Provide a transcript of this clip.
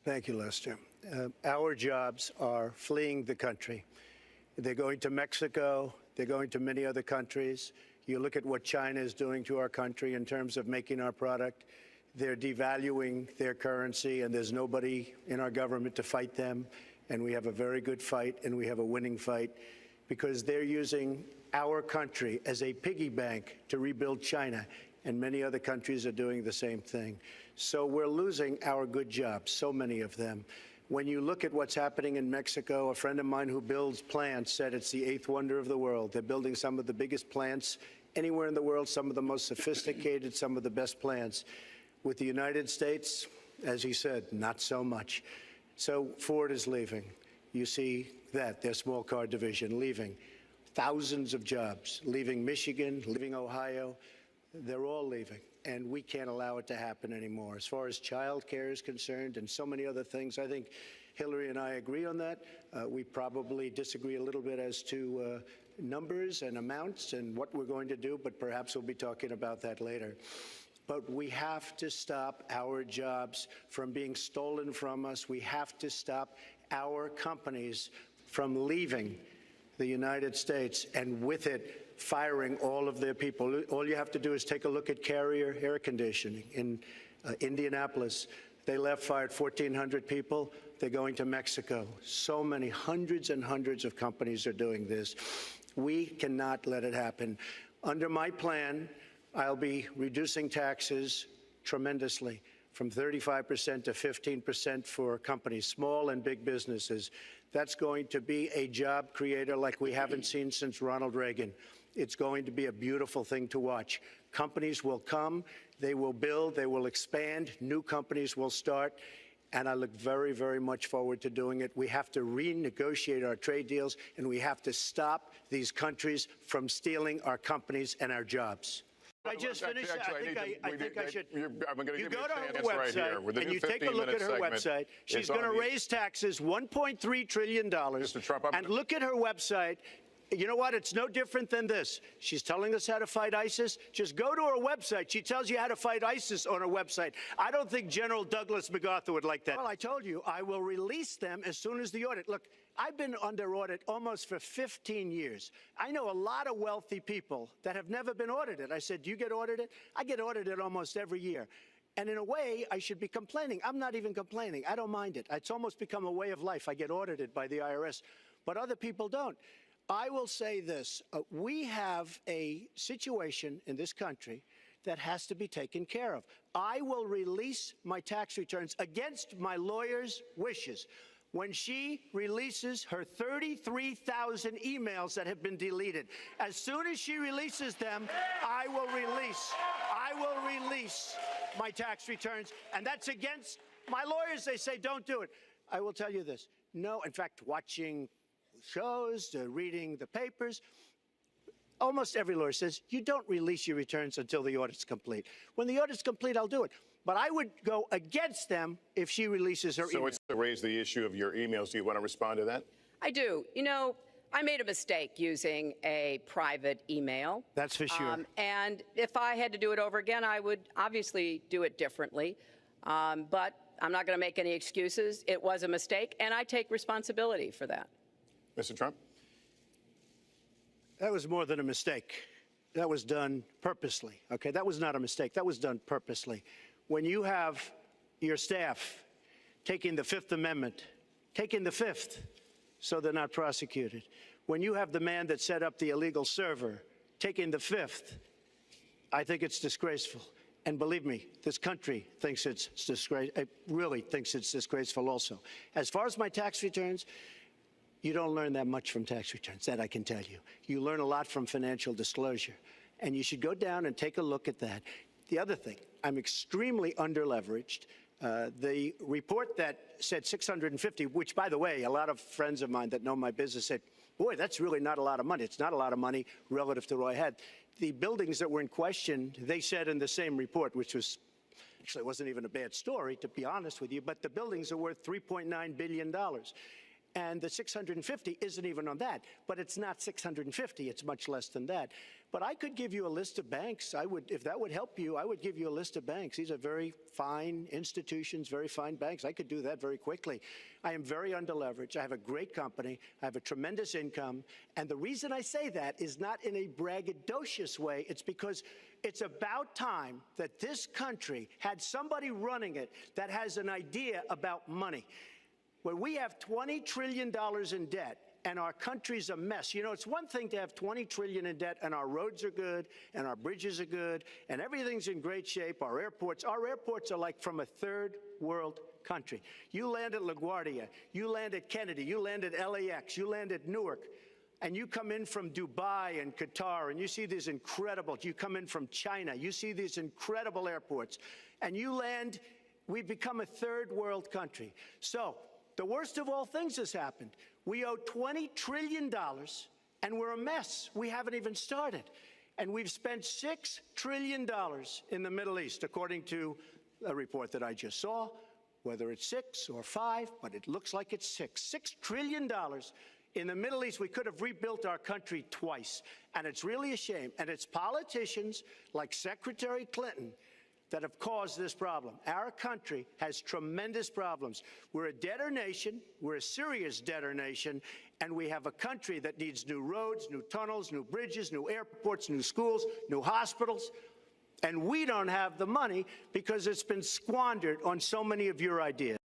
Thank you, Lester. Our jobs are fleeing the country. They're going to Mexico. They're going to many other countries. You look at what China is doing to our country in terms of making our product. They're devaluing their currency, and there's nobody in our government to fight them. And we have a very good fight, and we have a winning fight, because they're using our country as a piggy bank to rebuild China. And many other countries are doing the same thing. So we're losing our good jobs, so many of them. When you look at what's happening in Mexico, a friend of mine who builds plants said it's the eighth wonder of the world. They're building some of the biggest plants anywhere in the world, some of the most sophisticated, some of the best plants. With the United States, as he said, not so much. So Ford is leaving. You see that, their small car division leaving. Thousands of jobs, leaving Michigan, leaving Ohio. They're all leaving, and we can't allow it to happen anymore. As far as child care is concerned and so many other things, I think Hillary and I agree on that. We probably disagree a little bit as to numbers and amounts and what we're going to do, but perhaps we'll be talking about that later. But we have to stop our jobs from being stolen from us. We have to stop our companies from leaving the United States, and with it, firing all of their people. All you have to do is take a look at Carrier Air Conditioning in Indianapolis. They left, fired 1,400 people. They're going to Mexico. So many, hundreds and hundreds of companies are doing this. We cannot let it happen. Under my plan, I'll be reducing taxes tremendously, from 35% to 15% for companies, small and big businesses. That's going to be a job creator like we haven't seen since Ronald Reagan. It's going to be a beautiful thing to watch. Companies will come, they will build, they will expand, new companies will start, and I look very, very much forward to doing it. We have to renegotiate our trade deals, and we have to stop these countries from stealing our companies and our jobs. I just finished. I think I should. I'm going to you give go you to a her chance right website, here. With the and new you take a look at her segment, website. She's going to raise taxes $1.3 trillion. Mr. Trump, and look at her website. You know what? It's no different than this. She's telling us how to fight ISIS. Just go to her website. She tells you how to fight ISIS on her website. I don't think General Douglas MacArthur would like that. Well, I told you, I will release them as soon as the audit. Look, I've been under audit almost for 15 years. I know a lot of wealthy people that have never been audited. I said, do you get audited? I get audited almost every year. And in a way, I should be complaining. I'm not even complaining. I don't mind it. It's almost become a way of life. I get audited by the IRS, but other people don't. I will say this. We have a situation in this country that has to be taken care of. I will release my tax returns against my lawyer's wishes when she releases her 33,000 emails that have been deleted. As soon as she releases them, I will release my tax returns, and that's against my lawyers. They say don't do it. I will tell you this. No, in fact, watching shows, reading the papers, almost every lawyer says you don't release your returns until the audit's complete. When the audit's complete, I'll do it. But I would go against them if she releases her emails. So it's to raise the issue of your emails. Do you want to respond to that? I do. You know, I made a mistake using a private email. That's for sure. And if I had to do it over again, I would obviously do it differently. But I'm not going to make any excuses. It was a mistake, and I take responsibility for that. Mr. Trump? That was more than a mistake. That was done purposely, okay? That was not a mistake. That was done purposely. When you have your staff taking the Fifth Amendment, taking the Fifth, so they're not prosecuted. When you have the man that set up the illegal server taking the Fifth, I think it's disgraceful. And believe me, this country thinks it's disgraceful. It really thinks it's disgraceful also. As far as my tax returns, you don't learn that much from tax returns, that I can tell you. You learn a lot from financial disclosure, and you should go down and take a look at that. The other thing, I'm extremely underleveraged. The report that said 650, which, by the way, a lot of friends of mine that know my business said, boy, that's really not a lot of money. It's not a lot of money relative to what I had. The buildings that were in question, they said in the same report, which was actually wasn't even a bad story, to be honest with you, but the buildings are worth $3.9 billion. And the 650 isn't even on that, but it's not 650. It's much less than that. But I could give you a list of banks. I would, if that would help you, I would give you a list of banks. These are very fine institutions, very fine banks. I could do that very quickly. I am very underleveraged. I have a great company. I have a tremendous income. And the reason I say that is not in a braggadocious way. It's because it's about time that this country had somebody running it that has an idea about money. When we have $20 trillion in debt and our country's a mess. You know, it's one thing to have $20 trillion in debt and our roads are good and our bridges are good and everything's in great shape. Our airports are like from a third world country. You land at LaGuardia, you land at Kennedy, you land at LAX, you land at Newark, and you come in from Dubai and Qatar and you see these incredible, you come in from China, you see these incredible airports, and you land, we've become a third world country. So, the worst of all things has happened. We owe $20 trillion, and we're a mess. We haven't even started. And we've spent $6 trillion in the Middle East, according to a report that I just saw, whether it's 6 or 5, but it looks like it's 6. $6 trillion in the Middle East. We could have rebuilt our country twice, and it's really a shame. And it's politicians like Secretary Clinton that have caused this problem. Our country has tremendous problems. We're a debtor nation, we're a serious debtor nation, and we have a country that needs new roads, new tunnels, new bridges, new airports, new schools, new hospitals, and we don't have the money because it's been squandered on so many of your ideas.